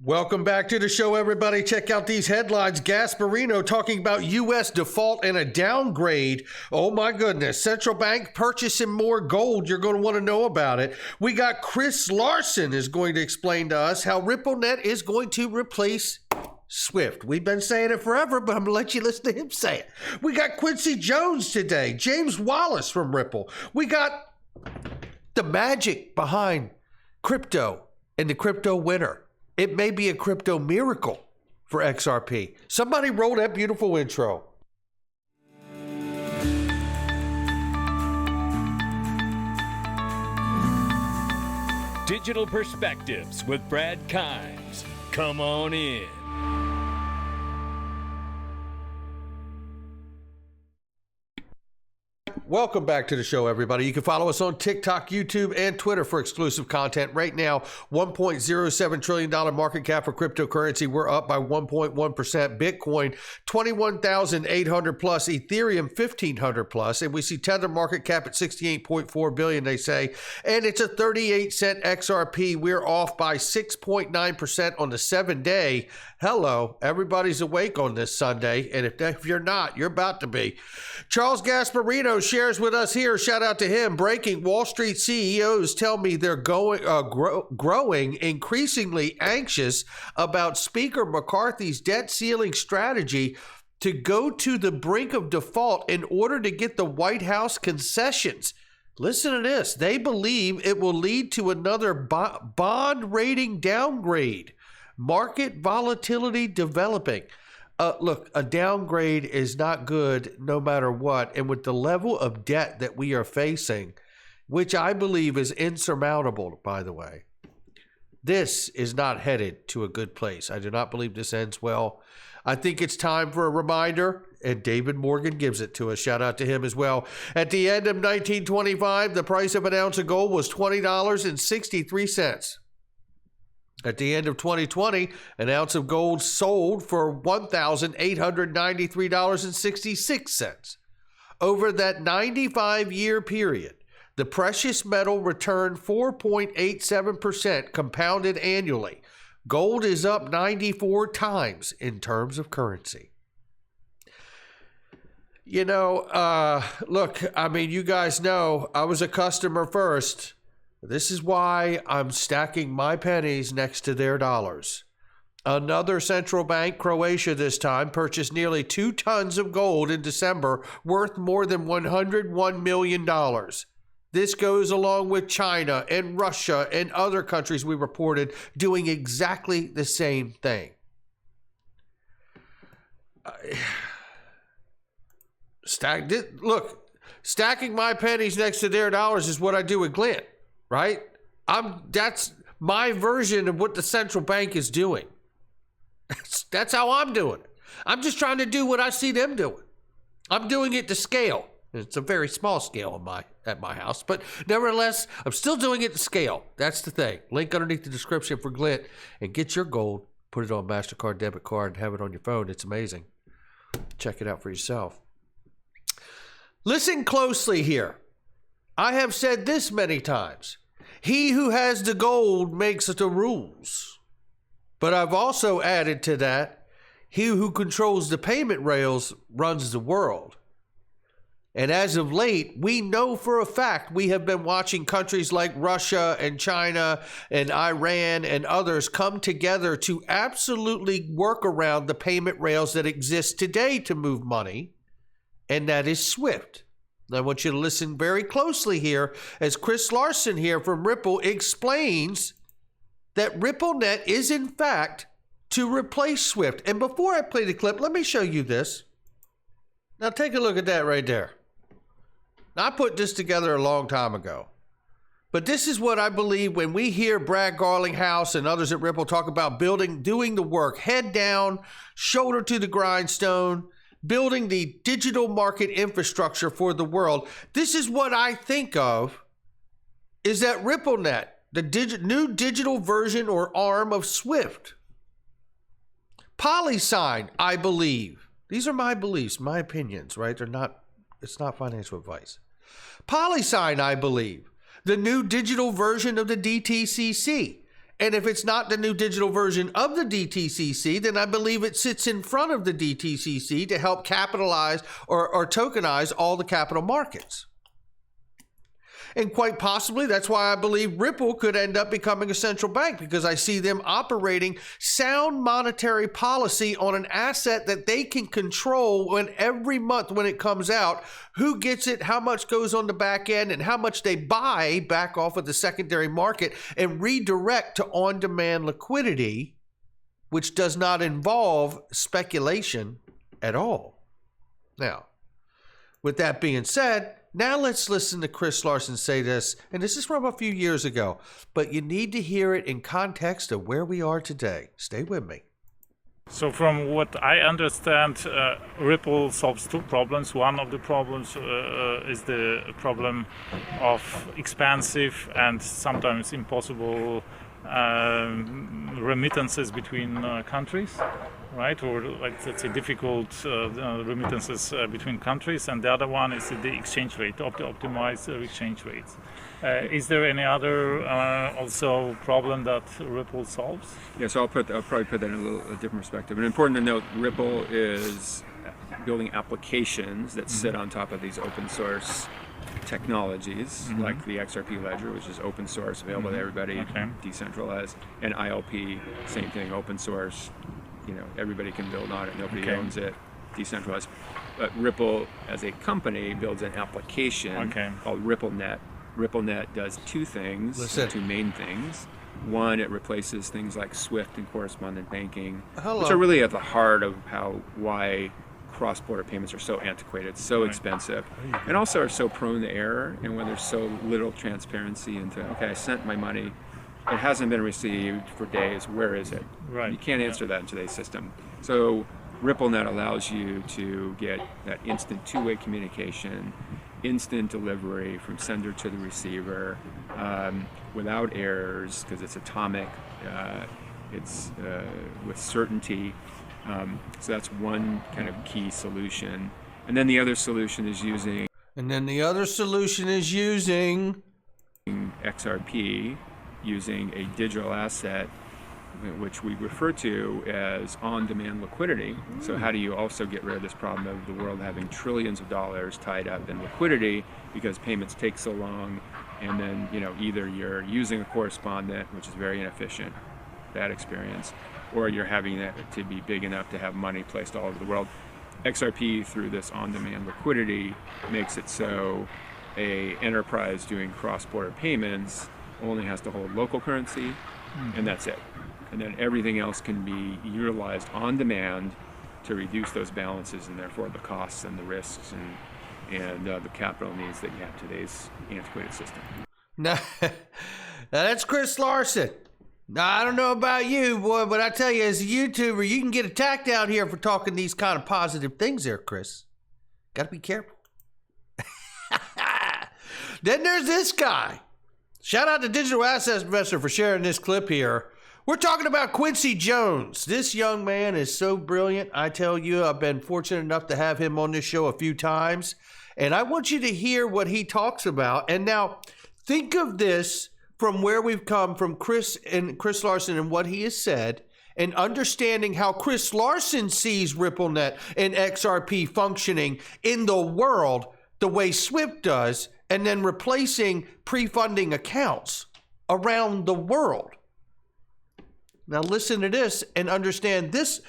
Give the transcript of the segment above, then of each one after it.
Welcome back to the show, everybody. Check out these headlines. Gasparino talking about U.S. default and a downgrade. Oh, my goodness. Central bank purchasing more gold. You're going to want to know about it. We got Chris Larsen is going to explain to us how RippleNet is going to replace Swift. We've been saying it forever, but I'm going to let you listen to him say it. We got Quincy Jones today. James Wallace from Ripple. We got the magic behind crypto and the crypto winter. It may be a crypto miracle for XRP. Somebody roll that beautiful intro. Digital Perspectives with Brad Kimes. Come on in. Welcome back to the show, everybody. You can follow us on TikTok, YouTube, and Twitter for exclusive content. Right now, $1.07 trillion market cap for cryptocurrency. We're up by 1.1%. Bitcoin, 21,800 plus. Ethereum, 1,500 plus. And we see Tether market cap at 68.4 billion, they say. And it's a 38-cent XRP. We're off by 6.9% on the 7-day. Hello, everybody's awake on this Sunday. And if you're not, you're about to be. Charles Gasparino shares with us here. Shout out to him. Breaking: Wall Street CEOs tell me they're growing increasingly anxious about Speaker McCarthy's debt ceiling strategy to go to the brink of default in order to get the White House concessions. Listen to this. They believe it will lead to another bond rating downgrade. Market volatility developing. Look, a downgrade is not good no matter what. And with the level of debt that we are facing, which I believe is insurmountable, by the way, this is not headed to a good place. I do not believe this ends well. I think it's time for a reminder, and David Morgan gives it to us. Shout out to him as well. At the end of 1925, the price of an ounce of gold was $20.63. At the end of 2020, an ounce of gold sold for $1,893.66. Over that 95-year period, the precious metal returned 4.87% compounded annually. Gold is up 94 times in terms of currency. You know, look, I mean, you guys know I was a customer first. This is why I'm stacking my pennies next to their dollars. Another central bank, Croatia this time, purchased nearly 2 tons of gold in December, worth more than $101 million. This goes along with China and Russia and other countries we reported doing exactly the same thing. Stacking my pennies next to their dollars is what I do with Glint. Right? That's my version of what the central bank is doing. That's how I'm doing it. I'm just trying to do what I see them doing. I'm doing it to scale. It's a very small scale at my house, but nevertheless, I'm still doing it to scale. That's the thing. Link underneath the description for Glint, and get your gold, put it on MasterCard, debit card, and have it on your phone. It's amazing. Check it out for yourself. Listen closely here. I have said this many times. He who has the gold makes the rules. But I've also added to that, he who controls the payment rails runs the world. And as of late, we know for a fact we have been watching countries like Russia and China and Iran and others come together to absolutely work around the payment rails that exist today to move money, and that is SWIFT. I want you to listen very closely here as Chris Larsen here from Ripple explains that RippleNet is in fact to replace SWIFT. And before I play the clip, let me show you this. Now take a look at that right there. Now, I put this together a long time ago. But this is what I believe when we hear Brad Garlinghouse and others at Ripple talk about doing the work, head down, shoulder to the grindstone, building the digital market infrastructure for the world. This is what I think of is that RippleNet, the new digital version or arm of SWIFT. PolySign, I believe. These are my beliefs, my opinions, right? It's not financial advice. PolySign, I believe. The new digital version of the DTCC. And if it's not the new digital version of the DTCC, then I believe it sits in front of the DTCC to help capitalize or tokenize all the capital markets. And quite possibly, that's why I believe Ripple could end up becoming a central bank, because I see them operating sound monetary policy on an asset that they can control when every month when it comes out, who gets it, how much goes on the back end, and how much they buy back off of the secondary market and redirect to on-demand liquidity, which does not involve speculation at all. Now, with that being said, now let's listen to Chris Larsen say this, and this is from a few years ago, but you need to hear it in context of where we are today. Stay with me. So from what I understand, Ripple solves two problems. One of the problems is the problem of expansive and sometimes impossible remittances between countries, right? Or like, let's say difficult remittances between countries. And the other one is the exchange rate, to optimize exchange rates. Is there any other also problem that Ripple solves? Yeah, so I'll probably put that in a different perspective. And important to note, Ripple is building applications that sit on top of these open source technologies, like the XRP ledger, which is open source, available to everybody, decentralized, and ILP, same thing, open source. You know, everybody can build on it. Nobody owns it, decentralized. But Ripple, as a company, builds an application called RippleNet. RippleNet does two things, two main things. One, it replaces things like SWIFT and correspondent banking, which are really at the heart of why cross-border payments are so antiquated, so expensive, and also are so prone to error, and when there's so little transparency into, okay, I sent my money, it hasn't been received for days, where is it? Right. You can't answer that in today's system. So RippleNet allows you to get that instant two-way communication, instant delivery from sender to the receiver, without errors, because it's atomic, it's with certainty. So that's one kind of key solution. And then the other solution is using XRP, using a digital asset, which we refer to as on-demand liquidity. So how do you also get rid of this problem of the world having trillions of dollars tied up in liquidity because payments take so long, and then, you know, either you're using a correspondent, which is very inefficient, bad experience, or you're having that to be big enough to have money placed all over the world. XRP, through this on-demand liquidity, makes it so a enterprise doing cross-border payments only has to hold local currency, and that's it. And then everything else can be utilized on demand to reduce those balances, and therefore the costs and the risks and the capital needs that you have today's antiquated system. Now that's Chris Larsen. Now, I don't know about you, boy, but I tell you, as a YouTuber, you can get attacked out here for talking these kind of positive things there, Chris. Got to be careful. Then there's this guy. Shout out to Digital Assets Investor for sharing this clip here. We're talking about Quincy Jones. This young man is so brilliant. I tell you, I've been fortunate enough to have him on this show a few times. And I want you to hear what he talks about. And now, think of this from where we've come from Chris Larsen and what he has said, and understanding how Chris Larsen sees RippleNet and XRP functioning in the world the way SWIFT does, and then replacing pre-funding accounts around the world. Now listen to this and understand this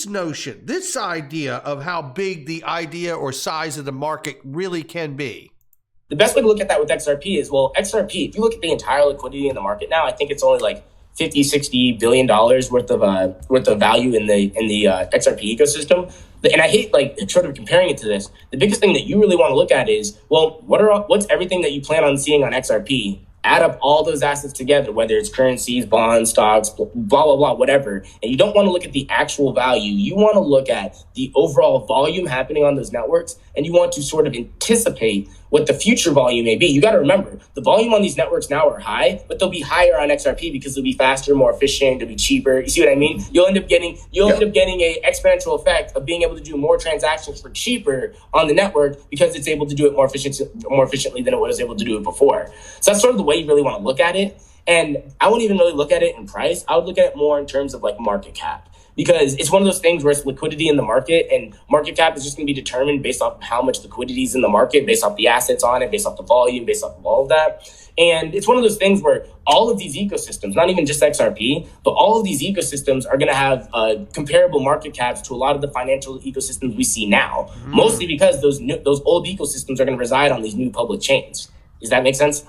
notion, this idea of how big the idea or size of the market really can be. The best way to look at that with XRP is, well, XRP, if you look at the entire liquidity in the market now, I think it's only like $50-60 billion worth of value in the XRP ecosystem. And I hate like sort of comparing it to this. The biggest thing that you really want to look at is, well, what's everything that you plan on seeing on XRP? Add up all those assets together, whether it's currencies, bonds, stocks, blah, blah, blah, whatever. And you don't want to look at the actual value. You want to look at the overall volume happening on those networks, and you want to sort of anticipate what the future volume may be. You got to remember, the volume on these networks now are high, but they'll be higher on XRP because they'll be faster, more efficient, they'll be cheaper. You see what I mean? You'll end up getting a exponential effect of being able to do more transactions for cheaper on the network because it's able to do it more efficiently than it was able to do it before. So that's sort of the way you really want to look at it. And I wouldn't even really look at it in price. I would look at it more in terms of like market cap, because it's one of those things where it's liquidity in the market, and market cap is just going to be determined based off of how much liquidity is in the market, based off the assets on it, based off the volume, based off of all of that. And it's one of those things where all of these ecosystems, not even just XRP, but all of these ecosystems are going to have comparable market caps to a lot of the financial ecosystems we see now, mostly because those old ecosystems are going to reside on these new public chains. Does that make sense?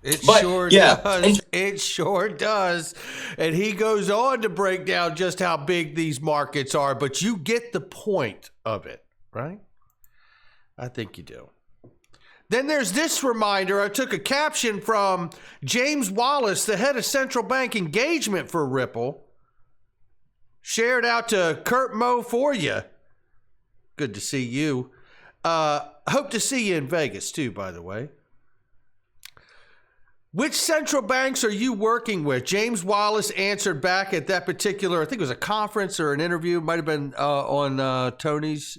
It sure does. It sure does. And he goes on to break down just how big these markets are, but you get the point of it, right? I think you do. Then there's this reminder. I took a caption from James Wallace, the head of central bank engagement for Ripple. Shared out to Kurt Mo for you. Good to see you. Hope to see you in Vegas too, by the way. Which central banks are you working with? James Wallace answered back at that particular, I think it was a conference or an interview. It might have been on Tony's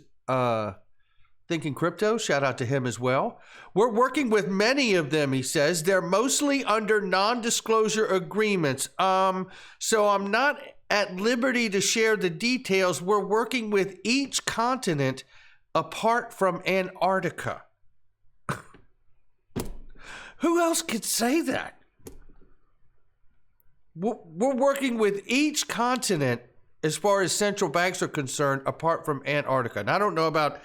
Thinking Crypto. Shout out to him as well. We're working with many of them, he says. They're mostly under non-disclosure agreements. So I'm not at liberty to share the details. We're working with each continent apart from Antarctica. Who else could say that? We're working with each continent as far as central banks are concerned, apart from Antarctica. And I don't know about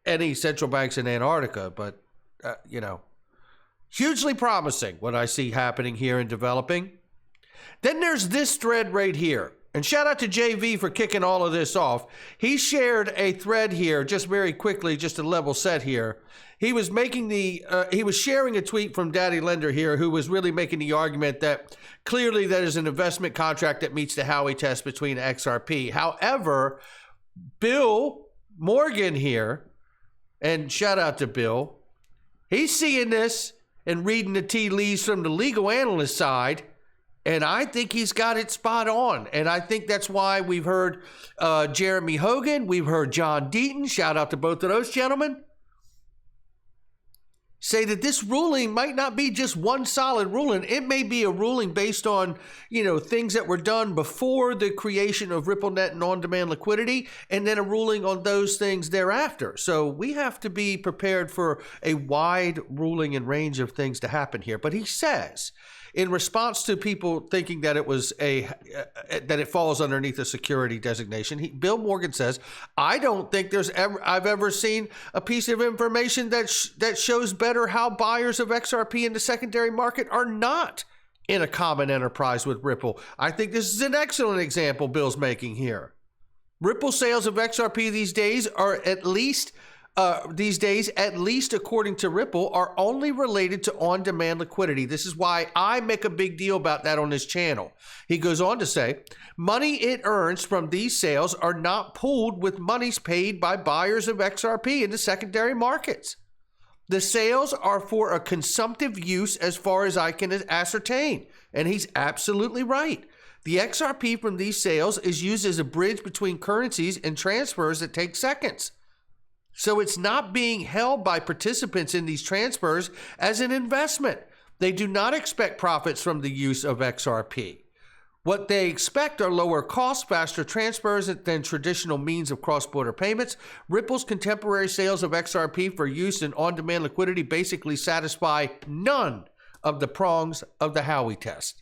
any central banks in Antarctica, but, hugely promising what I see happening here and developing. Then there's this thread right here. And shout out to JV for kicking all of this off. He shared a thread here, just very quickly, just to level set here. He was making he was sharing a tweet from Daddy Lender here, who was really making the argument that clearly that is an investment contract that meets the Howey test between XRP. However, Bill Morgan here, and shout out to Bill, he's seeing this and reading the tea leaves from the legal analyst side. And I think he's got it spot on. And I think that's why we've heard Jeremy Hogan. We've heard John Deaton. Shout out to both of those gentlemen. Say that this ruling might not be just one solid ruling. It may be a ruling based on, things that were done before the creation of RippleNet and on-demand liquidity, and then a ruling on those things thereafter. So we have to be prepared for a wide ruling and range of things to happen here. But he says, in response to people thinking that it was that it falls underneath a security designation, Bill Morgan says, "I don't think I've ever seen a piece of information that shows better how buyers of XRP in the secondary market are not in a common enterprise with Ripple. I think this is an excellent example Bill's making here. Ripple sales of XRP these days at least according to Ripple, are only related to on-demand liquidity. This is why I make a big deal about that on this channel." He goes on to say, money it earns from these sales are not pooled with monies paid by buyers of XRP in the secondary markets. The sales are for a consumptive use as far as I can ascertain. And he's absolutely right. The XRP from these sales is used as a bridge between currencies and transfers that take seconds. So it's not being held by participants in these transfers as an investment. They do not expect profits from the use of XRP. What they expect are lower costs, faster transfers than traditional means of cross-border payments. Ripple's contemporary sales of XRP for use in on-demand liquidity basically satisfy none of the prongs of the Howey test.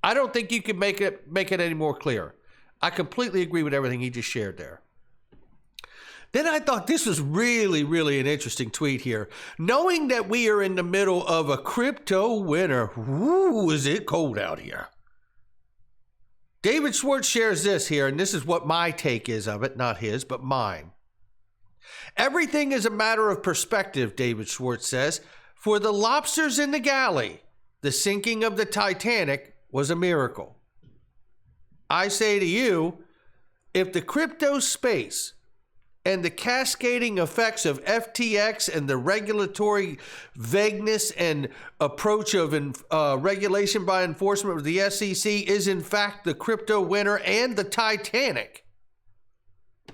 I don't think you can make it any more clear. I completely agree with everything he just shared there. Then I thought this was really, really an interesting tweet here. Knowing that we are in the middle of a crypto winter, whoo, is it cold out here. David Schwartz shares this here, and this is what my take is of it, not his, but mine. Everything is a matter of perspective, David Schwartz says. For the lobsters in the galley, the sinking of the Titanic was a miracle. I say to you, if the crypto space and the cascading effects of FTX and the regulatory vagueness and approach of regulation by enforcement of the SEC is in fact the crypto winter and the Titanic,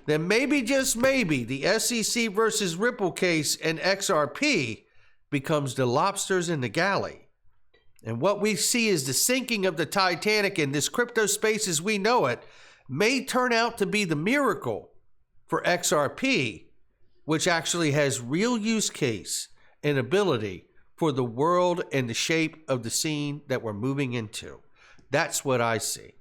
then maybe, just maybe, the SEC versus Ripple case and XRP becomes the lobsters in the galley. And what we see is the sinking of the Titanic, and this crypto space as we know it may turn out to be the miracle for XRP, which actually has real use case and ability for the world and the shape of the scene that we're moving into. That's what I see.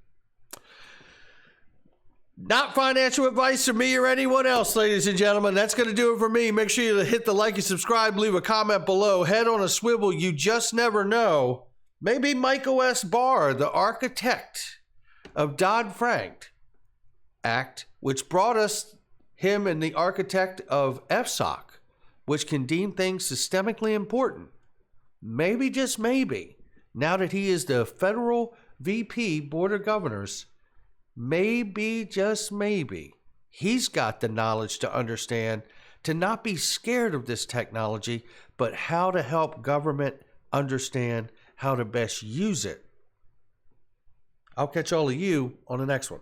Not financial advice from me or anyone else, ladies and gentlemen. That's going to do it for me. Make sure you hit the like and subscribe, leave a comment below. Head on a swivel. You just never know. Maybe Michael S. Barr, the architect of Dodd-Frank Act, which brought us him and the architect of FSOC, which can deem things systemically important. Maybe, just maybe, now that he is the federal VP, Board of Governors, maybe, just maybe, he's got the knowledge to understand, to not be scared of this technology, but how to help government understand how to best use it. I'll catch all of you on the next one.